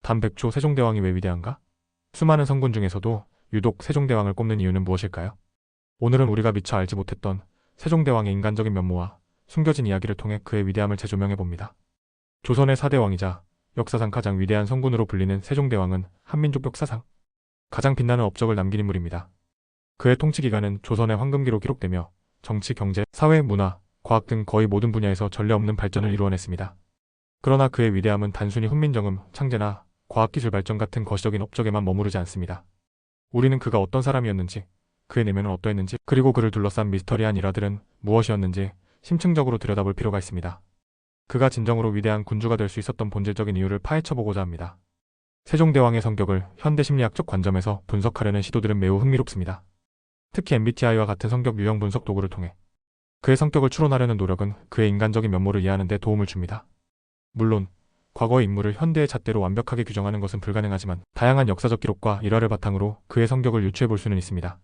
단백초 세종대왕이 왜 위대한가? 수많은 성군 중에서도 유독 세종대왕을 꼽는 이유는 무엇일까요? 오늘은 우리가 미처 알지 못했던 세종대왕의 인간적인 면모와 숨겨진 이야기를 통해 그의 위대함을 재조명해봅니다. 조선의 4대 왕이자 역사상 가장 위대한 성군으로 불리는 세종대왕은 한민족 역사상 가장 빛나는 업적을 남긴 인물입니다. 그의 통치 기간은 조선의 황금기로 기록되며 정치, 경제, 사회, 문화, 과학 등 거의 모든 분야에서 전례 없는 발전을 이루어냈습니다. 그러나 그의 위대함은 단순히 훈민정음, 창제나 과학기술 발전 같은 거시적인 업적에만 머무르지 않습니다. 우리는 그가 어떤 사람이었는지, 그의 내면은 어떠했는지, 그리고 그를 둘러싼 미스터리한 일화들은 무엇이었는지 심층적으로 들여다볼 필요가 있습니다. 그가 진정으로 위대한 군주가 될 수 있었던 본질적인 이유를 파헤쳐보고자 합니다. 세종대왕의 성격을 현대 심리학적 관점에서 분석하려는 시도들은 매우 흥미롭습니다. 특히 MBTI와 같은 성격 유형 분석 도구를 통해 그의 성격을 추론하려는 노력은 그의 인간적인 면모를 이해하는 데 도움을 줍니다. 물론 과거의 인물을 현대의 잣대로 완벽하게 규정하는 것은 불가능하지만 다양한 역사적 기록과 일화를 바탕으로 그의 성격을 유추해 볼 수는 있습니다.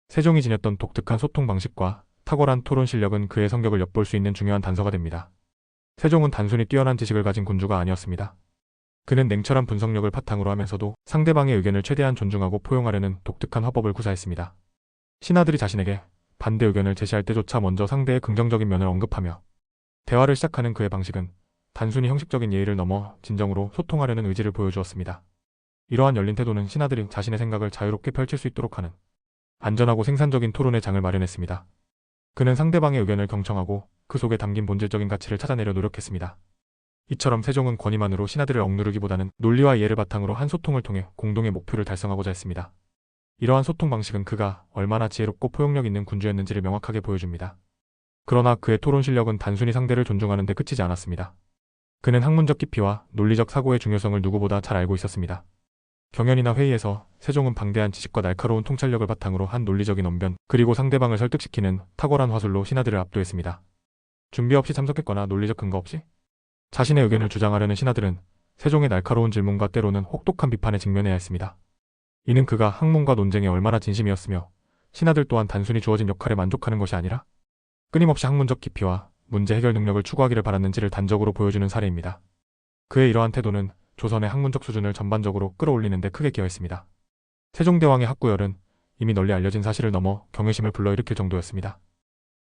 세종이 지녔던 독특한 소통 방식과 탁월한 토론 실력은 그의 성격을 엿볼 수 있는 중요한 단서가 됩니다. 세종은 단순히 뛰어난 지식을 가진 군주가 아니었습니다. 그는 냉철한 분석력을 바탕으로 하면서도 상대방의 의견을 최대한 존중하고 포용하려는 독특한 화법을 구사했습니다. 신하들이 자신에게 반대 의견을 제시할 때조차 먼저 상대의 긍정적인 면을 언급하며 대화를 시작하는 그의 방식은 단순히 형식적인 예의를 넘어 진정으로 소통하려는 의지를 보여주었습니다. 이러한 열린 태도는 신하들이 자신의 생각을 자유롭게 펼칠 수 있도록 하는 안전하고 생산적인 토론의 장을 마련했습니다. 그는 상대방의 의견을 경청하고 그 속에 담긴 본질적인 가치를 찾아내려 노력했습니다. 이처럼 세종은 권위만으로 신하들을 억누르기보다는 논리와 이해를 바탕으로 한 소통을 통해 공동의 목표를 달성하고자 했습니다. 이러한 소통 방식은 그가 얼마나 지혜롭고 포용력 있는 군주였는지를 명확하게 보여줍니다. 그러나 그의 토론 실력은 단순히 상대를 존중하는 데 그치지 않았습니다. 그는 학문적 깊이와 논리적 사고의 중요성을 누구보다 잘 알고 있었습니다. 경연이나 회의에서 세종은 방대한 지식과 날카로운 통찰력을 바탕으로 한 논리적인 언변, 그리고 상대방을 설득시키는 탁월한 화술로 신하들을 압도했습니다. 준비 없이 참석했거나 논리적 근거 없이 자신의 의견을 주장하려는 신하들은 세종의 날카로운 질문과 때로는 혹독한 비판에 직면해야 했습니다. 이는 그가 학문과 논쟁에 얼마나 진심이었으며 신하들 또한 단순히 주어진 역할에 만족하는 것이 아니라 끊임없이 학문적 깊이와 문제 해결 능력을 추구하기를 바랐는지를 단적으로 보여주는 사례입니다. 그의 이러한 태도는 조선의 학문적 수준을 전반적으로 끌어올리는 데 크게 기여했습니다. 세종대왕의 학구열은 이미 널리 알려진 사실을 넘어 경외심을 불러일으킬 정도였습니다.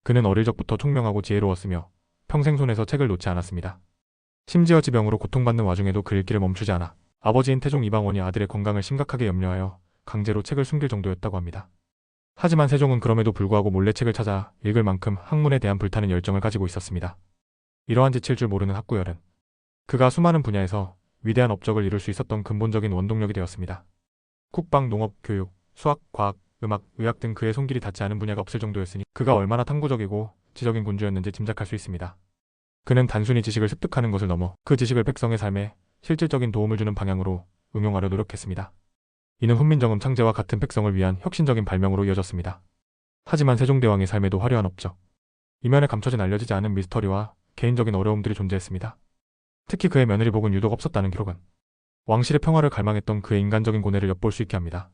그는 어릴 적부터 총명하고 지혜로웠으며 평생 손에서 책을 놓지 않았습니다. 심지어 지병으로 고통받는 와중에도 그 읽기를 멈추지 않아 아버지인 태종 이방원이 아들의 건강을 심각하게 염려하여 강제로 책을 숨길 정도였다고 합니다. 하지만 세종은 그럼에도 불구하고 몰래 책을 찾아 읽을 만큼 학문에 대한 불타는 열정을 가지고 있었습니다. 이러한 지칠 줄 모르는 학구열은 그가 수많은 분야에서 위대한 업적을 이룰 수 있었던 근본적인 원동력이 되었습니다. 국방, 농업, 교육, 수학, 과학, 음악, 의학 등 그의 손길이 닿지 않은 분야가 없을 정도였으니 그가 얼마나 탐구적이고 지적인 군주였는지 짐작할 수 있습니다. 그는 단순히 지식을 습득하는 것을 넘어 그 지식을 백성의 삶에 실질적인 도움을 주는 방향으로 응용하려 노력했습니다. 이는 훈민정음 창제와 같은 백성을 위한 혁신적인 발명으로 이어졌습니다. 하지만 세종대왕의 삶에도 화려한 업적, 이면에 감춰진 알려지지 않은 미스터리와 개인적인 어려움들이 존재했습니다. 특히 그의 며느리 복은 유독 없었다는 기록은 왕실의 평화를 갈망했던 그의 인간적인 고뇌를 엿볼 수 있게 합니다.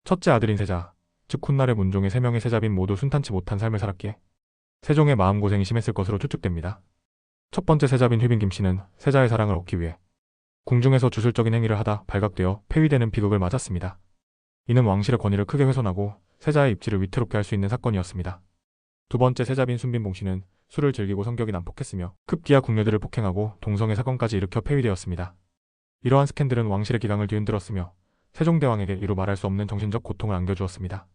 첫째 아들인 세자, 즉 훗날의 문종의 3명의 세자빈 모두 순탄치 못한 삶을 살았기에 세종의 마음고생이 심했을 것으로 추측됩니다. 첫 번째 세자빈 휘빈 김씨는 세자의 사랑을 얻기 위해 궁중에서 주술적인 행위를 하다 발각되어 폐위되는 비극을 맞았습니다. 이는 왕실의 권위를 크게 훼손하고 세자의 입지를 위태롭게 할 수 있는 사건이었습니다. 두 번째 세자빈 순빈봉 씨는 술을 즐기고 성격이 난폭했으며 급기야 궁녀들을 폭행하고 동성애 사건까지 일으켜 폐위되었습니다. 이러한 스캔들은 왕실의 기강을 뒤흔들었으며 세종대왕에게 이루 말할 수 없는 정신적 고통을 안겨주었습니다.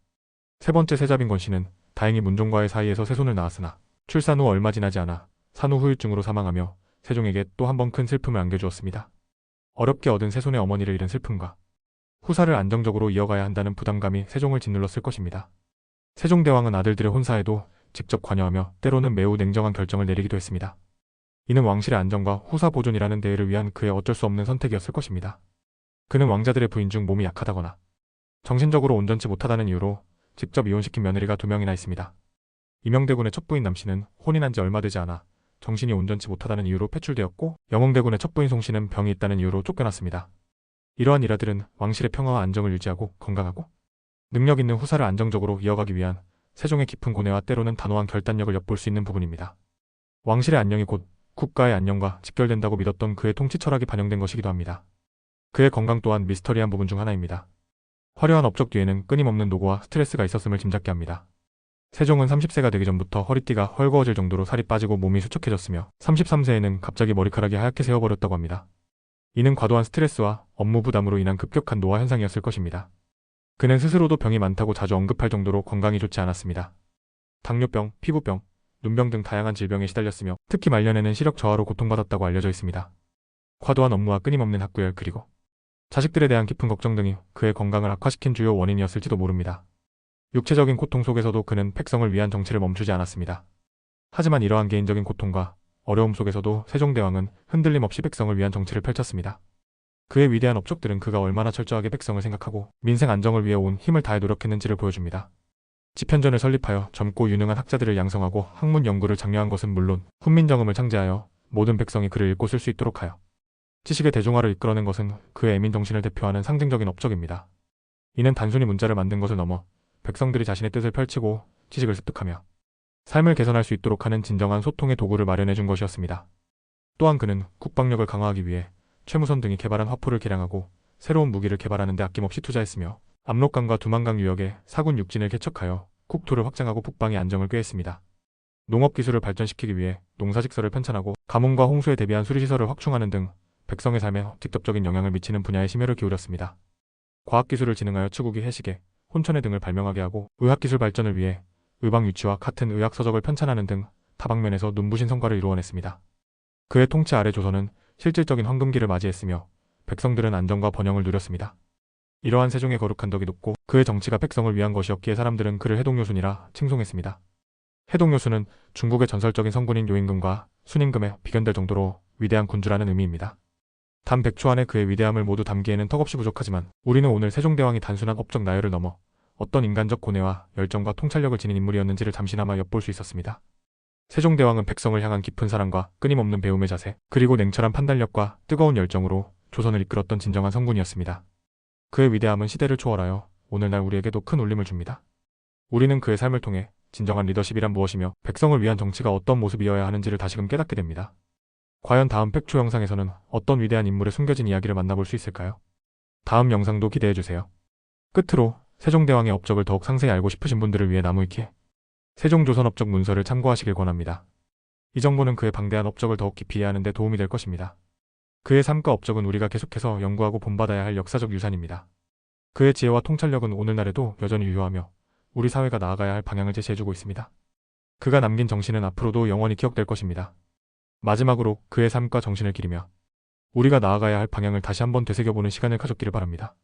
세 번째 세자빈 권 씨는 다행히 문종과의 사이에서 새손을 낳았으나 출산 후 얼마 지나지 않아 산후 후유증으로 사망하며 세종에게 또 한 번 큰 슬픔을 안겨주었습니다. 어렵게 얻은 새손의 어머니를 잃은 슬픔과 후사를 안정적으로 이어가야 한다는 부담감이 세종을 짓눌렀을 것입니다. 세종대왕은 아들들의 혼사에도 직접 관여하며 때로는 매우 냉정한 결정을 내리기도 했습니다. 이는 왕실의 안정과 후사 보존이라는 대의를 위한 그의 어쩔 수 없는 선택이었을 것입니다. 그는 왕자들의 부인 중 몸이 약하다거나 정신적으로 온전치 못하다는 이유로 직접 이혼시킨 며느리가 2명이나 있습니다. 이명대군의 첫 부인 남씨는 혼인한 지 얼마 되지 않아 정신이 온전치 못하다는 이유로 폐출되었고 영흥대군의 첫 부인 송씨는 병이 있다는 이유로 쫓겨났습니다. 이러한 일화들은 왕실의 평화와 안정을 유지하고 건강하고 능력 있는 후사를 안정적으로 이어가기 위한 세종의 깊은 고뇌와 때로는 단호한 결단력을 엿볼 수 있는 부분입니다. 왕실의 안녕이 곧 국가의 안녕과 직결된다고 믿었던 그의 통치 철학이 반영된 것이기도 합니다. 그의 건강 또한 미스터리한 부분 중 하나입니다. 화려한 업적 뒤에는 끊임없는 노고와 스트레스가 있었음을 짐작케 합니다. 세종은 30세가 되기 전부터 허리띠가 헐거워질 정도로 살이 빠지고 몸이 수척해졌으며 33세에는 갑자기 머리카락이 하얗게 새어버렸다고 합니다. 이는 과도한 스트레스와 업무 부담으로 인한 급격한 노화 현상이었을 것입니다. 그는 스스로도 병이 많다고 자주 언급할 정도로 건강이 좋지 않았습니다. 당뇨병, 피부병, 눈병 등 다양한 질병에 시달렸으며 특히 말년에는 시력 저하로 고통받았다고 알려져 있습니다. 과도한 업무와 끊임없는 학구열 그리고 자식들에 대한 깊은 걱정 등이 그의 건강을 악화시킨 주요 원인이었을지도 모릅니다. 육체적인 고통 속에서도 그는 백성을 위한 정치를 멈추지 않았습니다. 하지만 이러한 개인적인 고통과 어려움 속에서도 세종대왕은 흔들림 없이 백성을 위한 정치를 펼쳤습니다. 그의 위대한 업적들은 그가 얼마나 철저하게 백성을 생각하고 민생 안정을 위해 온 힘을 다해 노력했는지를 보여줍니다. 집현전을 설립하여 젊고 유능한 학자들을 양성하고 학문 연구를 장려한 것은 물론 훈민정음을 창제하여 모든 백성이 그를 읽고 쓸 수 있도록 하여 지식의 대중화를 이끌어낸 것은 그의 애민 정신을 대표하는 상징적인 업적입니다. 이는 단순히 문자를 만든 것을 넘어 백성들이 자신의 뜻을 펼치고 지식을 습득하며 삶을 개선할 수 있도록 하는 진정한 소통의 도구를 마련해 준 것이었습니다. 또한 그는 국방력을 강화하기 위해 최무선 등이 개발한 화포를 개량하고 새로운 무기를 개발하는 데 아낌없이 투자했으며 압록강과 두만강 유역에 사군 육진을 개척하여 국토를 확장하고 북방의 안정을 꾀했습니다. 농업기술을 발전시키기 위해 농사직설을 편찬하고 가뭄과 홍수에 대비한 수리시설을 확충하는 등 백성의 삶에 직접적인 영향을 미치는 분야에 심혈을 기울였습니다. 과학기술을 진흥하여 추구기 해시계, 혼천해 등을 발명하게 하고 의학기술 발전을 위해 의방 유치와 같은 의학 서적을 편찬하는 등 다방면에서 눈부신 성과를 이루어냈습니다. 그의 통치 아래 조선은 실질적인 황금기를 맞이했으며 백성들은 안정과 번영을 누렸습니다. 이러한 세종의 거룩한 덕이 높고 그의 정치가 백성을 위한 것이었기에 사람들은 그를 해동요순이라 칭송했습니다. 해동요순은 중국의 전설적인 성군인 요임금과 순임금에 비견될 정도로 위대한 군주라는 의미입니다. 단 100초 안에 그의 위대함을 모두 담기에는 턱없이 부족하지만 우리는 오늘 세종대왕이 단순한 업적 나열을 넘어 어떤 인간적 고뇌와 열정과 통찰력을 지닌 인물이었는지를 잠시나마 엿볼 수 있었습니다. 세종대왕은 백성을 향한 깊은 사랑과 끊임없는 배움의 자세, 그리고 냉철한 판단력과 뜨거운 열정으로 조선을 이끌었던 진정한 성군이었습니다. 그의 위대함은 시대를 초월하여 오늘날 우리에게도 큰 울림을 줍니다. 우리는 그의 삶을 통해 진정한 리더십이란 무엇이며 백성을 위한 정치가 어떤 모습이어야 하는지를 다시금 깨닫게 됩니다. 과연 다음 팩초 영상에서는 어떤 위대한 인물의 숨겨진 이야기를 만나볼 수 있을까요? 다음 영상도 기대해주세요. 끝으로 세종대왕의 업적을 더욱 상세히 알고 싶으신 분들을 위해 나무위키 세종조선업적 문서를 참고하시길 권합니다. 이 정보는 그의 방대한 업적을 더욱 깊이 이해하는 데 도움이 될 것입니다. 그의 삶과 업적은 우리가 계속해서 연구하고 본받아야 할 역사적 유산입니다. 그의 지혜와 통찰력은 오늘날에도 여전히 유효하며 우리 사회가 나아가야 할 방향을 제시해주고 있습니다. 그가 남긴 정신은 앞으로도 영원히 기억될 것입니다. 마지막으로 그의 삶과 정신을 기리며 우리가 나아가야 할 방향을 다시 한번 되새겨보는 시간을 가졌기를 바랍니다.